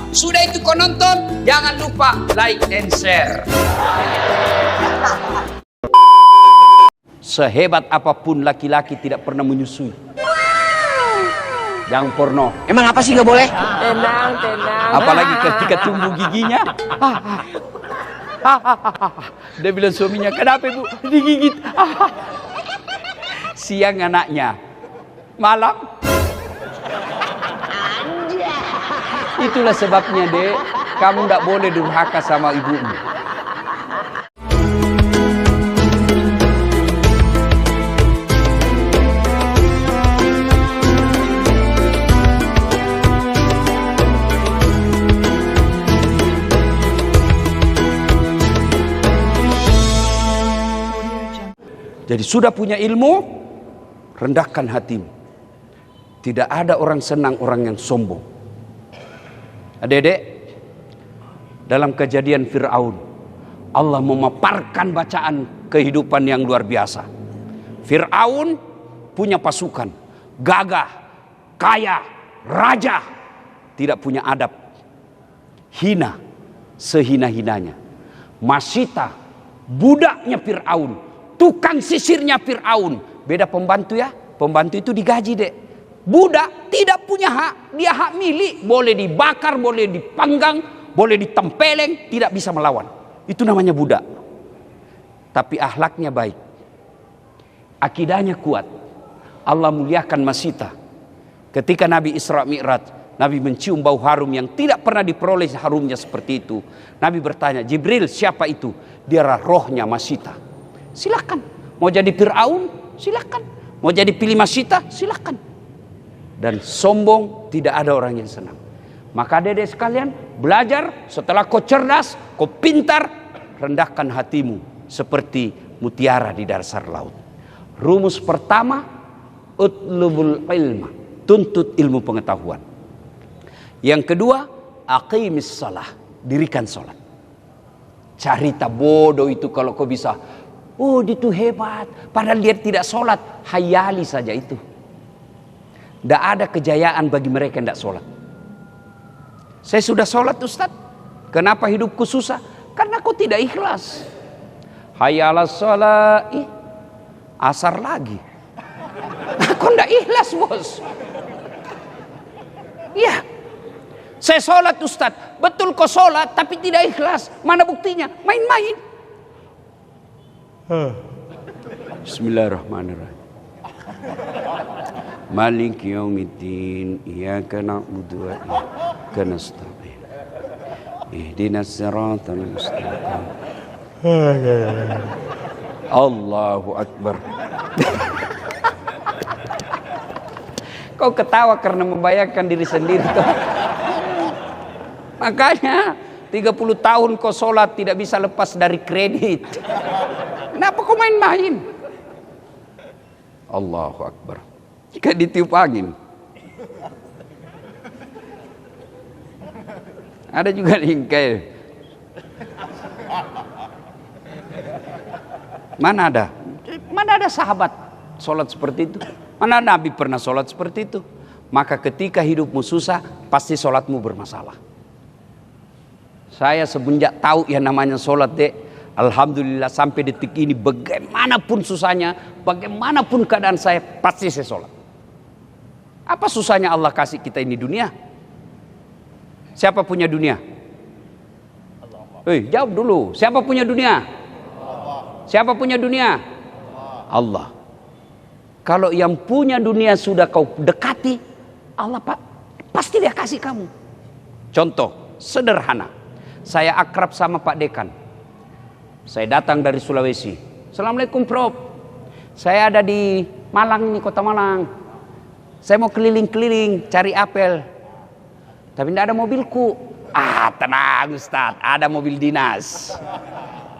Sudah itu kau nonton, jangan lupa like and share. Sehebat apapun laki-laki tidak pernah menyusui. Jangan porno. Emang apa sih nggak boleh? Tenang. Apalagi ketika tumbuh giginya. Dia bilang suaminya, kenapa ibu digigit? Siang anaknya, malam. Itulah sebabnya dek, kamu tidak boleh durhaka sama ibumu. Jadi sudah punya ilmu, rendahkan hatimu. Tidak ada orang senang orang yang sombong. Adik-adik, dalam kejadian Fir'aun, Allah memaparkan bacaan kehidupan yang luar biasa. Fir'aun punya pasukan, gagah, kaya, raja, tidak punya adab, hina, sehina-hinanya. Masita, budaknya Fir'aun, tukang sisirnya Fir'aun. Beda pembantu ya, pembantu itu digaji dek. Budak tidak punya hak, dia hak milik. Boleh dibakar, boleh dipanggang, boleh ditempeleng, tidak bisa melawan. Itu namanya budak. Tapi akhlaknya baik, akidahnya kuat. Allah muliakan Masita. Ketika Nabi Isra Mi'raj, Nabi mencium bau harum yang tidak pernah diperoleh harumnya seperti itu. Nabi bertanya, Jibril siapa itu? Dia rohnya Masita. Silakan. Mau jadi Fir'aun? Silakan. Mau jadi pilih Masita? Silakan. Dan sombong tidak ada orang yang senang. Maka adik-adik sekalian, belajar setelah kau cerdas, kau pintar, rendahkan hatimu seperti mutiara di dasar laut. Rumus pertama, utlubul ilma, tuntut ilmu pengetahuan. Yang kedua, aqimis salah, dirikan sholat. Cerita bodoh itu kalau kau bisa, oh itu hebat, padahal dia tidak sholat, hayali saja itu. Tidak ada kejayaan bagi mereka yang tidak sholat. Saya sudah sholat Ustaz. Kenapa hidupku susah? Karena aku tidak ikhlas. Hayal sholat, asar lagi. Aku tidak ikhlas bos. Iya. Saya sholat Ustaz. Betul kau sholat tapi tidak ikhlas. Mana buktinya? Main-main. Bismillahirrahmanirrahim. Malik yaumiddin, iyyaka na'budu wa iyyaka nasta'in. Ihdinas siratal mustaqim. Allahu akbar. Kau ketawa karena membayangkan diri sendiri toh. Makanya 30 tahun kau sholat tidak bisa lepas dari kredit. Kenapa kau main-main? Allahu akbar. Jika ditiup angin. Ada juga lingkai. Mana ada? Mana ada sahabat sholat seperti itu? Mana Nabi pernah sholat seperti itu? Maka ketika hidupmu susah, pasti sholatmu bermasalah. Saya semenjak tahu yang namanya sholat dek, alhamdulillah sampai detik ini bagaimanapun susahnya, bagaimanapun keadaan saya, pasti saya sholat. Apa susahnya Allah kasih kita ini dunia? Siapa punya dunia? Jawab dulu. Siapa punya dunia? Siapa punya dunia? Allah. Kalau yang punya dunia sudah kau dekati, Allah pasti dia kasih kamu. Contoh sederhana. Saya akrab sama Pak Dekan. Saya datang dari Sulawesi. Assalamualaikum Prof. Saya ada di Malang ini, kota Malang. Saya mau keliling-keliling cari apel. Tapi tidak ada mobilku. Tenang Ustaz, ada mobil dinas.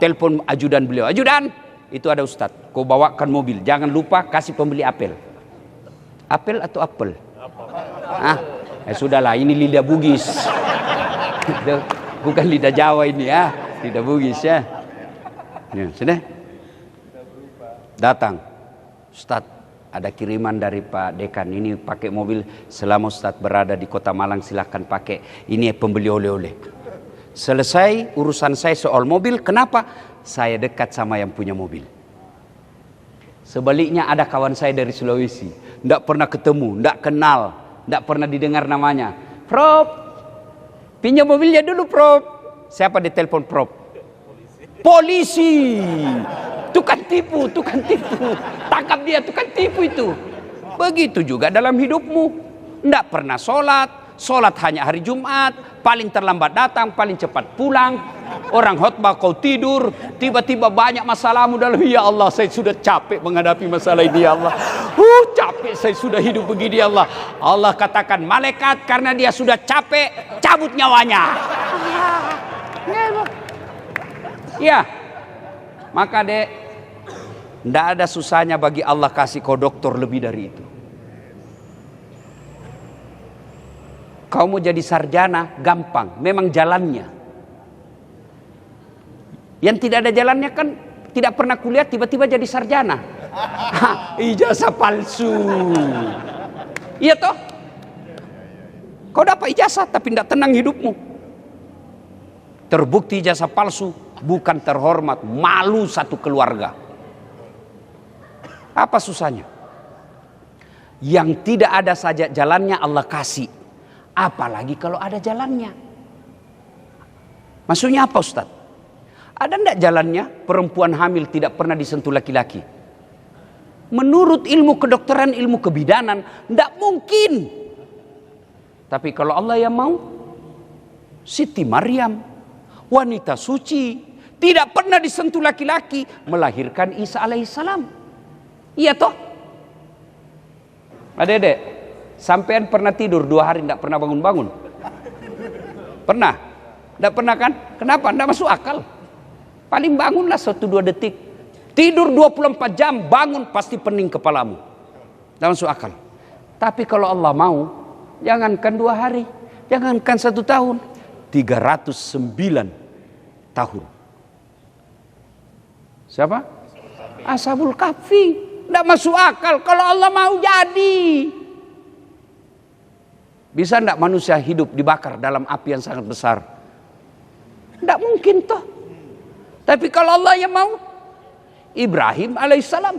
Telepon ajudan beliau. Ajudan, itu ada Ustaz. Kau bawakan mobil. Jangan lupa kasih pembeli apel. Apel atau apel? Sudahlah, ini lidah Bugis. Bukan lidah Jawa ini ya. Lidah Bugis ya. Ya, sudah. Datang. Ustaz, ada kiriman dari Pak Dekan, ini pakai mobil, selama Ustadz berada di Kota Malang silahkan pakai, ini pembeli oleh-oleh. Selesai urusan saya soal mobil, kenapa? Saya dekat sama yang punya mobil. Sebaliknya ada kawan saya dari Sulawesi, tidak pernah ketemu, tidak kenal, tidak pernah didengar namanya. Prof, pinjam mobilnya dulu Prof. Siapa ditelepon Prof? Polisi. Tukang tipu, tukang tipu. Tangkap dia, tukang tipu itu. Begitu juga dalam hidupmu. Tidak pernah sholat, sholat hanya hari Jumat, paling terlambat datang, paling cepat pulang. Orang khotbah kau tidur, tiba-tiba banyak masalahmu dalam. Ya Allah, saya sudah capek menghadapi masalah ini ya Allah. Capek saya sudah hidup begini ya Allah. Allah katakan, malaikat karena dia sudah capek, cabut nyawanya. Ya, maka dek, tidak ada susahnya bagi Allah kasih kau dokter lebih dari itu. Kau mau jadi sarjana, gampang, memang jalannya. Yang tidak ada jalannya kan tidak pernah kuliah tiba-tiba jadi sarjana. Ijazah palsu. Iya toh? Kau dapat ijazah tapi tidak tenang hidupmu. Terbukti ijazah palsu, bukan terhormat, malu satu keluarga. Apa susahnya? Yang tidak ada saja jalannya Allah kasih. Apalagi kalau ada jalannya. Maksudnya apa Ustaz? Ada enggak jalannya perempuan hamil tidak pernah disentuh laki-laki? Menurut ilmu kedokteran, ilmu kebidanan, enggak mungkin. Tapi kalau Allah yang mau, Siti Maryam, wanita suci, tidak pernah disentuh laki-laki, melahirkan Isa alaihissalam. Iya toh? Adek-adek, sampean pernah tidur 2 hari enggak pernah bangun-bangun? Pernah? Enggak pernah kan? Kenapa? Enggak masuk akal. Paling bangunlah 1-2 detik. Tidur 24 jam, bangun pasti pening kepalamu. Tidak masuk akal. Tapi kalau Allah mau, jangankan 2 hari, jangankan 1 tahun, 309 tahun. Siapa? Ashabul Kahfi. Tidak masuk akal. Kalau Allah mau jadi. Bisa tidak manusia hidup dibakar dalam api yang sangat besar? Tidak mungkin toh. Tapi kalau Allah yang mau, Ibrahim alaihissalam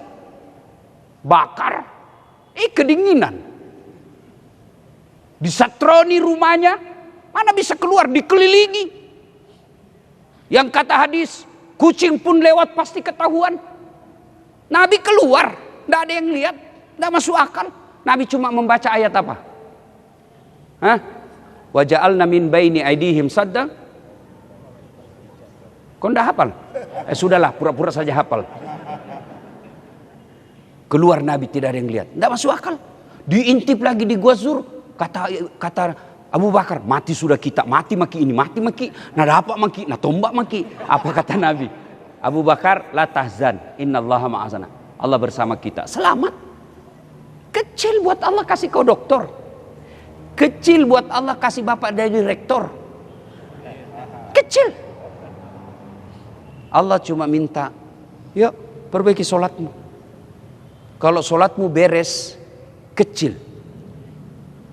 bakar, kedinginan, disatroni rumahnya, mana bisa keluar, dikelilingi. Yang kata hadis, kucing pun lewat pasti ketahuan. Nabi keluar, tidak ada yang lihat, tidak masuk akal. Nabi cuma membaca ayat apa? Wa ja'alna min baini aidihim sadda. Kau enggak hafal? Sudahlah, pura-pura saja hafal. Keluar Nabi tidak ada yang lihat. Enggak masuk akal. Diintip lagi di Gua Zur. Kata Abu Bakar, mati sudah kita. Mati maki ini, mati maki. Nah dapat maki, nah tombak maki. Apa kata Nabi? Abu Bakar, la tahzan, innallaha ma'azana. Allah bersama kita. Selamat. Kecil buat Allah kasih kau doktor. Kecil buat Allah kasih bapak dari rektor. Kecil. Allah cuma minta, yuk perbaiki sholatmu. Kalau sholatmu beres, kecil,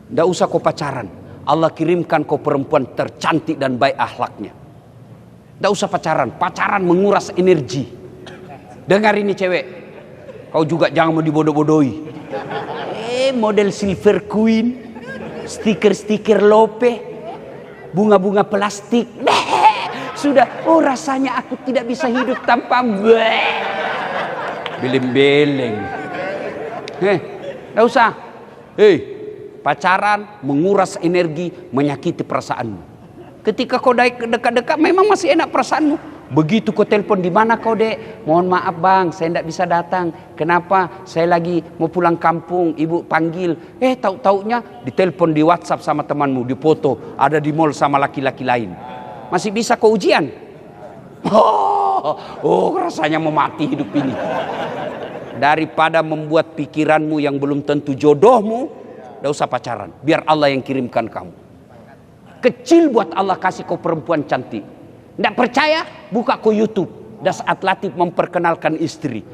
tidak usah kau pacaran. Allah kirimkan kau perempuan tercantik dan baik akhlaknya. Tidak usah pacaran, pacaran menguras energi. Dengar ini cewek, kau juga jangan mau dibodoh-bodohi. Model silver queen, stiker-stiker lope, bunga-bunga plastik. Sudah, rasanya aku tidak bisa hidup tanpa beleng-beleng. Tidak usah. Pacaran menguras energi, menyakiti perasaanmu. Ketika kau dekat-dekat, memang masih enak perasaanmu. Begitu kau telepon, di mana kau dek? Mohon maaf bang, saya tidak bisa datang. Kenapa? Saya lagi mau pulang kampung, ibu panggil. Tahu-taunya ditelepon di WhatsApp sama temanmu, dipoto, ada di mall sama laki-laki lain. Masih bisa kau ujian? Rasanya mau mati hidup ini. Daripada membuat pikiranmu yang belum tentu jodohmu, tidak usah pacaran. Biar Allah yang kirimkan kamu. Kecil buat Allah kasih kau perempuan cantik. Tidak percaya? Buka kau YouTube. Das Atlatif memperkenalkan istri.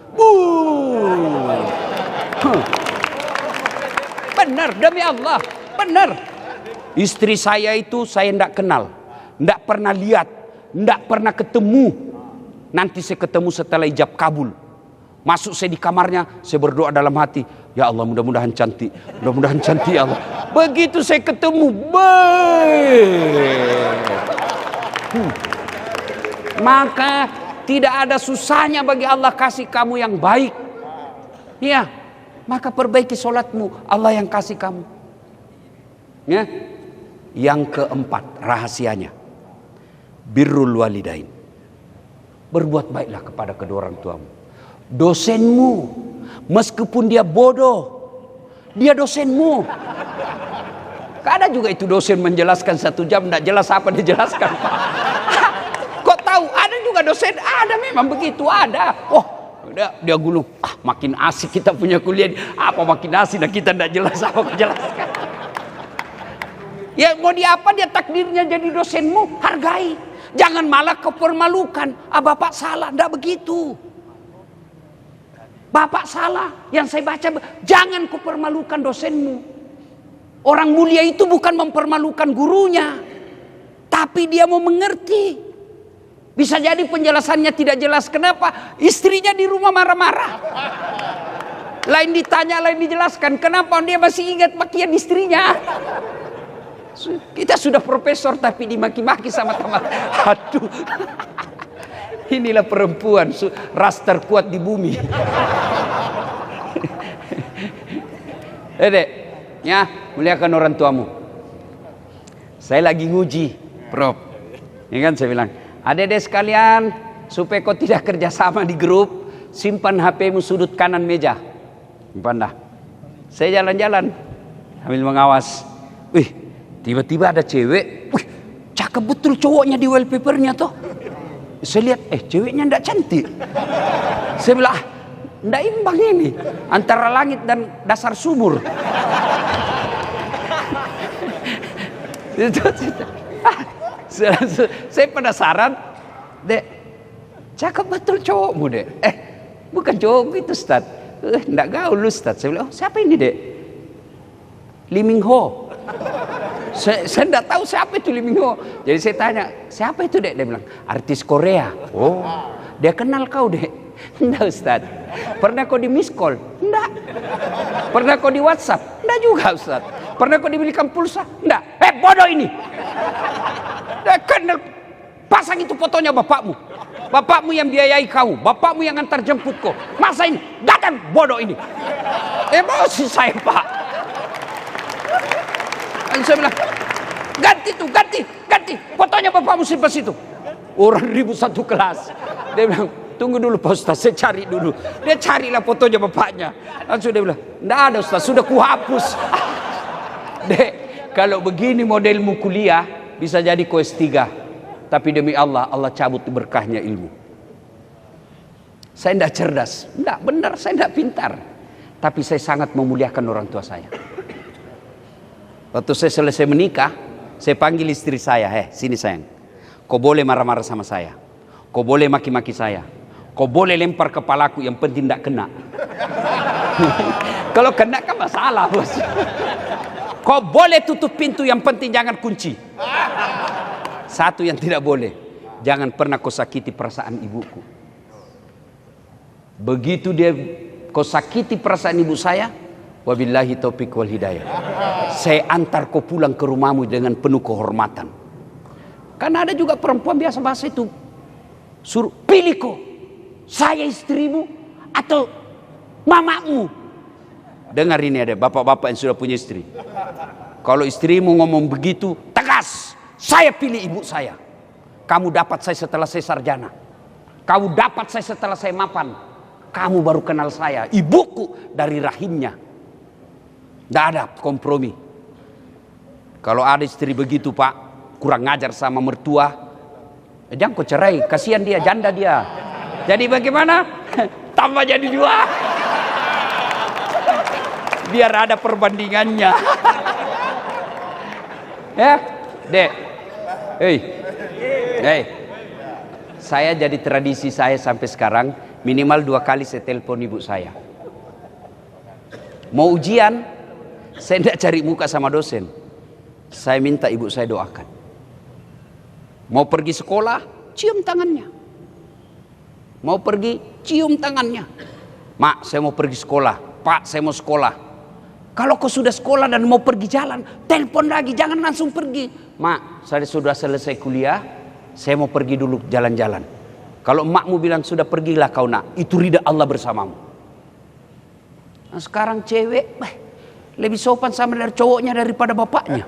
Benar, demi Allah, benar. Istri saya itu saya tidak kenal, tidak pernah lihat, tidak pernah ketemu. Nanti saya ketemu setelah ijab kabul. Masuk saya di kamarnya, saya berdoa dalam hati, ya Allah mudah-mudahan cantik, mudah-mudahan cantik ya Allah. Begitu saya ketemu, maka tidak ada susahnya bagi Allah kasih kamu yang baik. Ya, maka perbaiki sholatmu, Allah yang kasih kamu. Ya. Yang keempat rahasianya, birrul walidain. Berbuat baiklah kepada kedua orang tuamu. Dosenmu, meskipun dia bodoh, dia dosenmu. Ada juga itu dosen menjelaskan 1 jam tidak jelas apa dijelaskan. Kok tahu? Ada juga dosen, ada memang begitu, ada. Oh, dia gulung. Makin asik kita punya kuliah. Apa makin asik dan kita tidak jelas apa menjelaskan. Ya mau dia apa, dia takdirnya jadi dosenmu, hargai. Jangan malah kau permalukan. Bapak salah, tidak begitu. Bapak salah, yang saya baca, jangan kau permalukan dosenmu. Orang mulia itu bukan mempermalukan gurunya, tapi dia mau mengerti. Bisa jadi penjelasannya tidak jelas. Kenapa? Istrinya di rumah marah-marah. Lain ditanya, lain dijelaskan. Kenapa dia masih ingat makian istrinya? Kita sudah profesor tapi dimaki-maki sama teman. Aduh. Inilah perempuan ras terkuat di bumi. Dek, ya, muliakan orang tuamu. Saya lagi nguji, Prof. Ini kan saya bilang, adik-adik sekalian, supaya kau tidak kerjasama di grup, simpan HP-mu sudut kanan meja. Simpan dah. Saya jalan-jalan sambil mengawas. Wih, tiba-tiba ada cewek. Wih, cakep betul cowoknya di wallpapernya tuh. Saya lihat, ceweknya ndak cantik. Saya bilang, ndak imbang ini antara langit dan dasar sumur. Saya penasaran, Dek, cakep betul cowokmu, Dek. Bukan cowok itu, Ustaz. Ndak gaul, Ustaz. Saya bilang, siapa ini, Dek? Lee Min Ho. Saya tidak tahu siapa itu Lee Min Ho. Jadi saya tanya, siapa itu, Dek? Dia bilang, artis Korea. Oh, dia kenal kau, Dek? Tidak, Ustaz. Pernah kau di miss call? Tidak. Pernah kau di WhatsApp? Tidak juga, Ustaz. Pernah kau dibelikan pulsa? Tidak. Bodoh ini. Karena pasang itu fotonya bapakmu. Bapakmu yang biayai kau. Bapakmu yang antar jemput kau. Masa ini? Datang bodoh ini. Emosi saya, Pak. Saya bilang, ganti tuh, ganti. Fotonya bapakmu simpan situ. Orang ribut satu kelas. Dia bilang, tunggu dulu Pak Ustaz, saya cari dulu. Dia carilah fotonya bapaknya. Langsung dia bilang, enggak ada Ustaz, sudah kuhapus. Dek, kalau begini modelmu kuliah, bisa jadi kau S3. Tapi demi Allah, Allah cabut berkahnya ilmu. Saya tidak cerdas. Enggak, benar, saya tidak pintar. Tapi saya sangat memuliakan orang tua saya. Waktu saya selesai menikah, saya panggil istri saya, sini sayang. Kau boleh marah-marah sama saya. Kau boleh maki-maki saya. Kau boleh lempar kepalaku, yang penting tidak kena. Kalau kena kan masalah, bos. Kau boleh tutup pintu, yang penting jangan kunci. Satu yang tidak boleh, jangan pernah kau sakiti perasaan ibuku. Begitu dia kau sakiti perasaan ibu saya, wabillahi taufiq wal hidayah, saya antar kau pulang ke rumahmu dengan penuh kehormatan. Karena ada juga perempuan biasa bahasa itu, suruh pilih kau, saya istrimu atau mamamu. Dengar ini, ada bapak-bapak yang sudah punya istri. Kalau istrimu ngomong begitu, tegas, saya pilih ibu saya. Kamu dapat saya setelah saya sarjana. Kamu dapat saya setelah saya mapan. Kamu baru kenal saya, ibuku dari rahimnya. Tidak ada kompromi. Kalau ada istri begitu, Pak, kurang ngajar sama mertua, jangan kau cerai, kasihan dia, janda dia. Jadi bagaimana? Tambah jadi 2. Biar ada perbandingannya. Ya, Dek. Hei. Saya jadi tradisi saya sampai sekarang, minimal 2 kali saya telepon ibu saya. Mau ujian, saya tidak cari muka sama dosen. Saya minta ibu saya doakan. Mau pergi sekolah, cium tangannya. Mau pergi, cium tangannya. Mak, saya mau pergi sekolah. Pak, saya mau sekolah. Kalau kau sudah sekolah dan mau pergi jalan, telepon lagi, jangan langsung pergi. Mak, saya sudah selesai kuliah, saya mau pergi dulu jalan-jalan. Kalau emakmu bilang sudah pergilah kau nak, itu ridha Allah bersamamu. Nah, sekarang cewek lebih sopan sama dari cowoknya daripada bapaknya.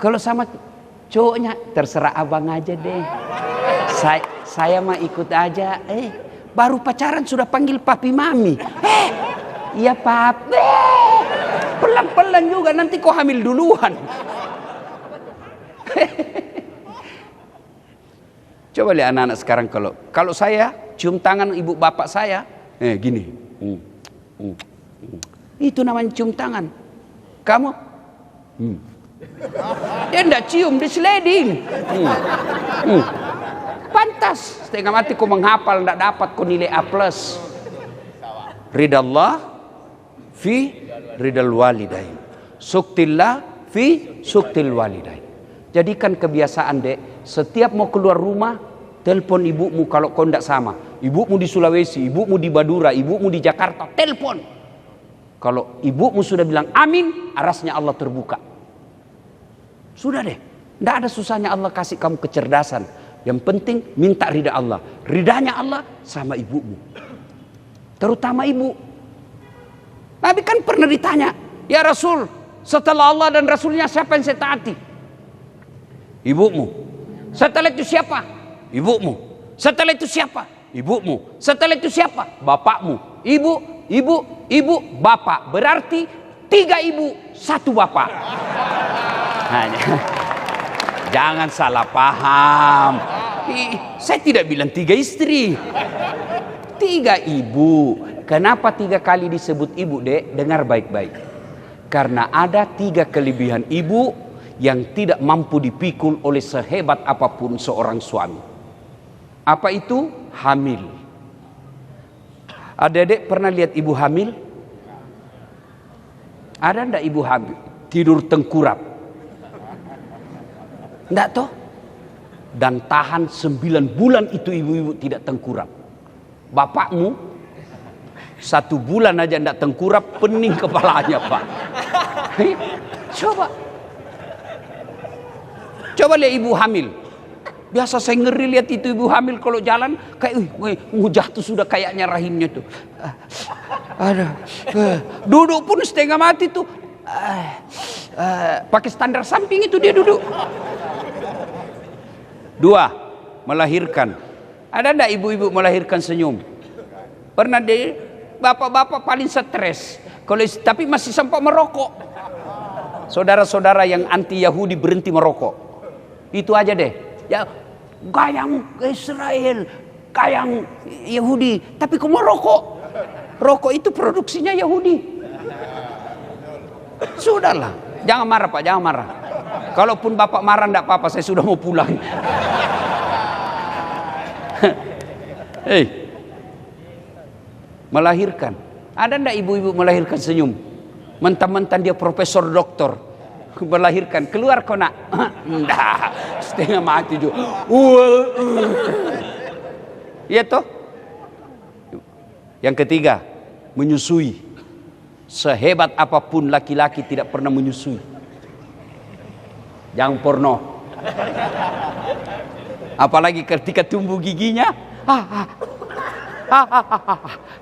Kalau sama cowoknya, terserah abang aja deh. Saya mah ikut aja. Baru pacaran sudah panggil papi mami. Iya papi. Pelan-pelan juga, nanti kau hamil duluan. Coba lihat anak-anak sekarang, kalau saya cium tangan ibu bapak saya, gini. Itu namanya cium tangan. Kamu? Dia tidak cium, dia sliding. Pantas, setengah mati kau menghafal, tidak dapat kau nilai A+. Ridallah fi ridal walidain, suktillah fi suktil walidain. Jadikan kebiasaan dek, setiap mau keluar rumah, telepon ibumu kalau kau tidak sama. Ibumu di Sulawesi, ibumu di Madura, ibumu di Jakarta, telepon. Kalau ibumu sudah bilang amin, arasnya Allah terbuka. Sudah deh, tidak ada susahnya Allah kasih kamu kecerdasan. Yang penting minta ridha Allah. Ridhanya Allah sama ibumu. Terutama ibu. Nabi kan pernah ditanya, ya Rasul, setelah Allah dan Rasulnya siapa yang saya taati? Ibumu. Setelah itu siapa? Ibumu. Setelah itu siapa? Ibumu. Setelah itu siapa? Bapakmu. Ibu, bapak. Berarti 3 ibu, 1 bapak. Jangan salah paham. Saya tidak bilang 3 istri. 3 ibu. Kenapa 3 kali disebut ibu, dek? Dengar baik-baik. Karena ada 3 kelebihan ibu yang tidak mampu dipikul oleh sehebat apapun seorang suami. Apa itu? Hamil. Adik-adik pernah lihat ibu hamil? Ada ndak ibu hamil tidur tengkurap? Ndak toh? Dan tahan 9 bulan itu ibu-ibu tidak tengkurap. Bapakmu 1 bulan aja ndak tengkurap, pening kepalanya pak. Coba lihat ibu hamil. Biasa saya ngeri lihat itu ibu hamil kalau jalan kayak jatuh sudah kayaknya rahimnya tuh. Duduk pun setengah mati tuh. Pakai standar samping itu dia duduk. 2, melahirkan. Ada ndak ibu-ibu melahirkan senyum? Pernah deh, bapak-bapak paling stres. Tapi masih sempat merokok. Saudara-saudara yang anti Yahudi berhenti merokok. Itu aja deh. Ya, gayang Israel, gayang Yahudi, tapi kok merokok? Rokok itu produksinya Yahudi. Sudahlah, jangan marah pak, jangan marah. Kalaupun bapak marah enggak apa-apa, saya sudah mau pulang. Melahirkan. Ada enggak ibu-ibu melahirkan senyum? Mentang-mentang dia profesor doktor, melahirkan, keluar kau nak? Enggak, setengah mati juga. Iya toh? Yang ketiga, menyusui. Sehebat apapun laki-laki tidak pernah menyusui. Jangan porno. Apalagi ketika tumbuh giginya,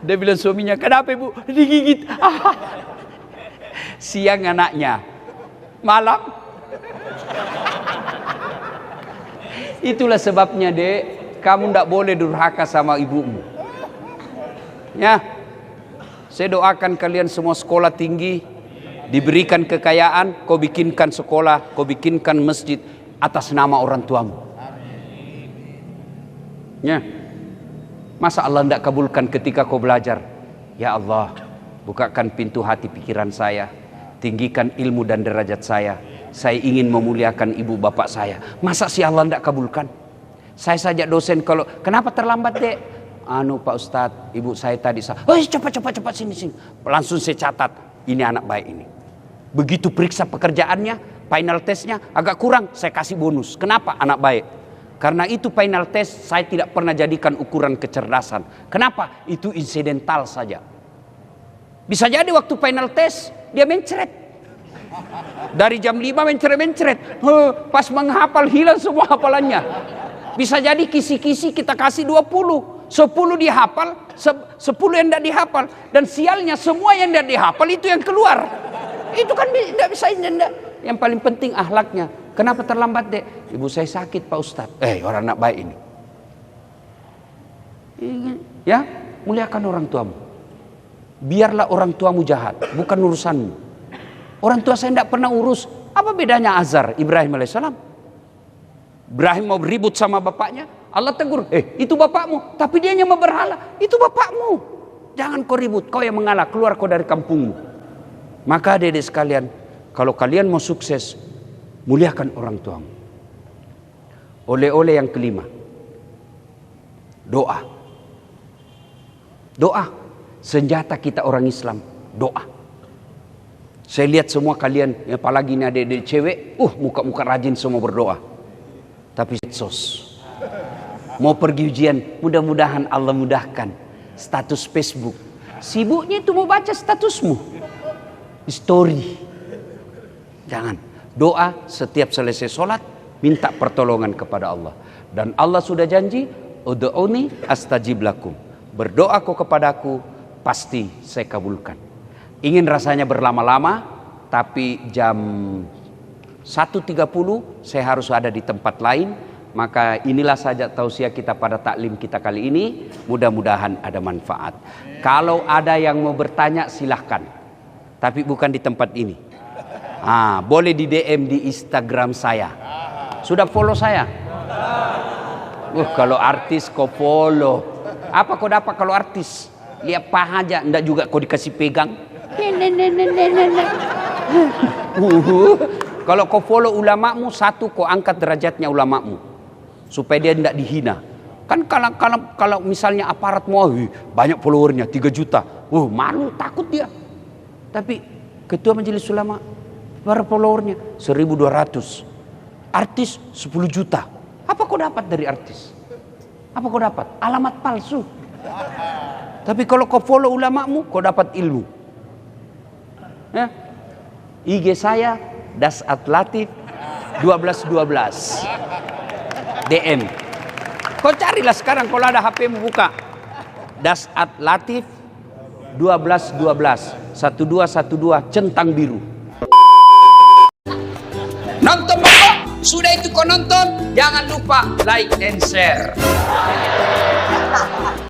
dia bilang suaminya, kenapa ibu digigit? Siang anaknya, malam. Itulah sebabnya dek, kamu tidak boleh durhaka sama ibumu. Ya, saya doakan kalian semua sekolah tinggi, diberikan kekayaan, kau bikinkan sekolah, kau bikinkan masjid atas nama orang tuamu. Ya, masa Allah tidak kabulkan ketika kau belajar? Ya Allah, bukakan pintu hati pikiran saya, tinggikan ilmu dan derajat saya ingin memuliakan ibu bapak saya. Masa si Allah tidak kabulkan? Saya saja dosen, kalau kenapa terlambat dek? Pak Ustadz, ibu saya tadi cepat sini. Langsung saya catat. ini anak baik ini. Begitu periksa pekerjaannya, final testnya agak kurang, saya kasih bonus. Kenapa? Anak baik. Karena itu final test saya tidak pernah jadikan ukuran kecerdasan. Kenapa? Itu insidental saja. Bisa jadi waktu final test dia mencret. Dari jam 5 mencret-mencret. Pas menghafal hilang semua hafalannya. Bisa jadi kisi-kisi kita kasih 20. 10 dihafal, 10 yang tidak dihafal. Dan sialnya semua yang tidak dihafal itu yang keluar. Itu kan tidak bisa. Yang paling penting akhlaknya. Kenapa terlambat, Dek? Ibu saya sakit, Pak Ustadz. Orang anak baik ini. Ya, muliakan orang tuamu. Biarlah orang tuamu jahat, bukan urusanmu. Orang tua saya tidak pernah urus. Apa bedanya Azar, Ibrahim alaihissalam? Ibrahim mau ribut sama bapaknya, Allah tegur, itu bapakmu. Tapi dia yang berhala, itu bapakmu. Jangan kau ribut, kau yang mengalah, keluar kau dari kampungmu. Maka adik-adik sekalian, kalau kalian mau sukses, muliakan orang tuamu. Oleh-oleh yang kelima, doa. Doa, senjata kita orang Islam, doa. Saya lihat semua kalian, apalagi ini adik-adik cewek, muka-muka rajin semua berdoa. Tapi sos, mau pergi ujian, mudah-mudahan Allah mudahkan. Status Facebook, sibuknya itu mau baca statusmu, story. Jangan. Doa setiap selesai sholat, minta pertolongan kepada Allah. Dan Allah sudah janji, ud'uni astajib lakum. Berdoa kau kepadaku, pasti saya kabulkan. Ingin rasanya berlama-lama, tapi jam 1.30 saya harus ada di tempat lain. Maka inilah saja tausiah kita pada taklim kita kali ini. Mudah-mudahan ada manfaat. Kalau ada yang mau bertanya silahkan, tapi bukan di tempat ini. Boleh di DM di Instagram saya. Sudah follow saya? Kalau artis kau follow. Apa kau dapat kalau artis? Lihat paha aja, enggak juga kau dikasih pegang. Kalau kau follow ulamamu, satu kau angkat derajatnya ulamamu supaya dia tidak dihina. Kan kalau misalnya aparat mau banyak followernya 3 juta, malu takut dia. Tapi ketua majelis ulama para followernya 1.200, artis 10 juta. Apa kau dapat dari artis? Apa kau dapat? Alamat palsu. Tapi kalau kau follow ulamamu, kau dapat ilmu. Ya. IG saya @latif 1212 DM. Kau carilah sekarang kalau ada HP-mu buka @latif 1212 1212 centang biru. Nonton Bapak, sudah itu kau nonton, jangan lupa like and share.